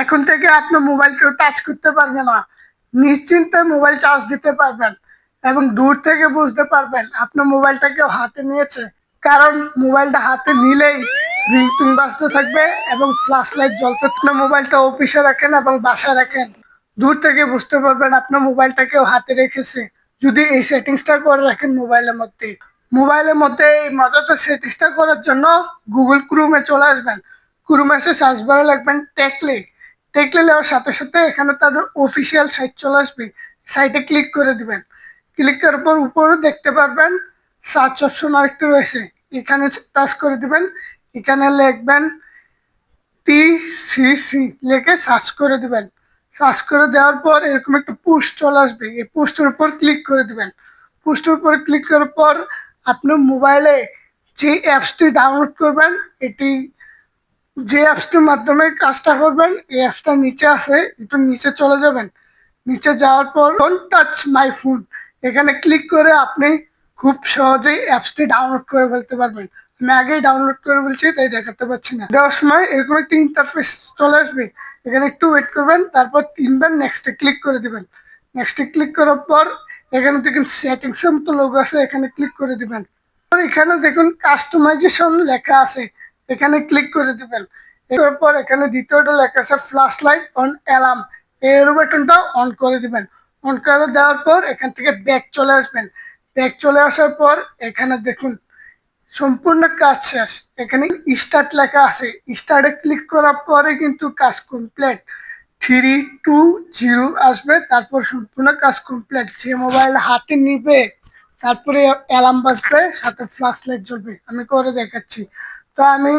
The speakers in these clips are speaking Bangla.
এখন থেকে আপনার মোবাইল কেউ টাচ করতে পারবে না। নিশ্চিন্তে মোবাইল চার্জ দিতে পারবেন এবং দূর থেকে বুঝতে পারবেন আপনার মোবাইলটা কেউ হাতে নিয়েছে। কারণ মোবাইলটা হাতে নিলেই রিংটোন বাজতে থাকবে এবং ফ্ল্যাশ লাইট জ্বলতে। আপনার মোবাইলটা অফিসে রাখেন এবং বাসায় রাখেন, দূর থেকে বুঝতে পারবেন আপনার মোবাইলটা কেউ হাতে রেখেছে, যদি এই সেটিংসটা করে রাখেন মোবাইলের মধ্যে এই মজাদার সেটিংসটা করার জন্য গুগল ক্রোমে চলে আসবেন। ক্রোমে এসে সার্চ বারে লিখবেন টেকলি। টেকলি নেওয়ার সাথে সাথে এখানে তাদের অফিসিয়াল সাইট চলে আসবে। সাইটে ক্লিক করে দিবেন। ক্লিক করার পর উপরে দেখতে পারবেন সার্চ অপশন আরেকটা রয়েছে, এখানে টাচ করে দিবেন। এখানে লিখবেন TCC, লিখে সার্চ করে দিবেন। সার্চ করে দেওয়ার পর এরকম একটা পোস্ট চলে আসবে, এই পোস্টের উপর ক্লিক করে দিবেন। পোস্টের উপর ক্লিক করার পর আপনার মোবাইলে যে অ্যাপসটি ডাউনলোড করবেন, এটি যে অ্যাপসটির মাধ্যমে কাজটা করবেন এই অ্যাপসটা নিচে আছে, একটু নিচে চলে যাবেন। নিচে যাওয়ার পর ডোন্ট টাচ মাই ফোন, এখানে ক্লিক করে আপনি খুব সহজেই অ্যাপসটি ডাউনলোড করে ফেলতে পারবেন। আমি আগেই ডাউনলোড করে বলছি তাই দেখাতে পাচ্ছি না। দেওয়ার সময় এরকম একটা ইন্টারফেস চলে আসবে, এখানে একটু ওয়েট করবেন, তারপর 3বার নেক্সটে ক্লিক করে দিবেন। নেক্সটে ক্লিক করার পর এখানে দেখুন সেটিংসের মতো লোগো আছে, এখানে ক্লিক করে দিবেন। এখানে দেখুন কাস্টমাইজেশন লেখা আছে, এখানে ক্লিক করে দিবেন। এরপর এখানে দ্বিতীয়টা লেখা আছে ফ্ল্যাশ লাইট অন অ্যালার্ম, এর বাটনটা অন করে দিবেন। অন করে দেওয়ার পর এখান থেকে ব্যাক চলে আসবেন। ব্যাক চলে আসার পর এখানে দেখুন সম্পূর্ণ কাজ শেষ, এখানে স্টার্ট লেখা আছে, স্টার্টে ক্লিক করার পরে কিন্তু কাজ কমপ্লিট। 3 2 0 আসবে, তারপর সম্পূর্ণ কাজ কমপ্লিট। যে মোবাইল হাতে নিবে তারপরে অ্যালার্ম বাজবে, সাথে ফ্ল্যাশ লাইট জ্বলবে। আমি করে দেখাচ্ছি। তো আমি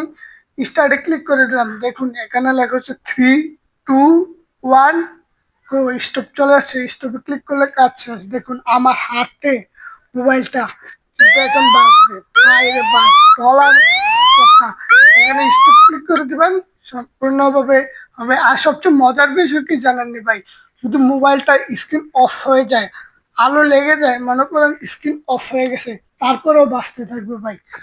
স্টার্টে ক্লিক করে দিলাম, দেখুন এখানে লেখা হচ্ছে 3 2 1, স্টপ চলে আসছে। স্টপে ক্লিক করলে কাজ শেষ। দেখুন আমার হাতে মোবাইলটা কিন্তু এখন বাজবে, বাইরে বাজ বলার কথা। এখানে স্টপ ক্লিক করে দিবেন, সম্পূর্ণভাবে হবে। আর সবচেয়ে মজার বিষয় কি জানেননি ভাই, যদি মোবাইলটা স্ক্রিন অফ হয়ে যায়, আলো লেগে যায়, মনে করেন স্ক্রিন অফ হয়ে গেছে, তারপরেও বাঁচতে থাকবে ভাই।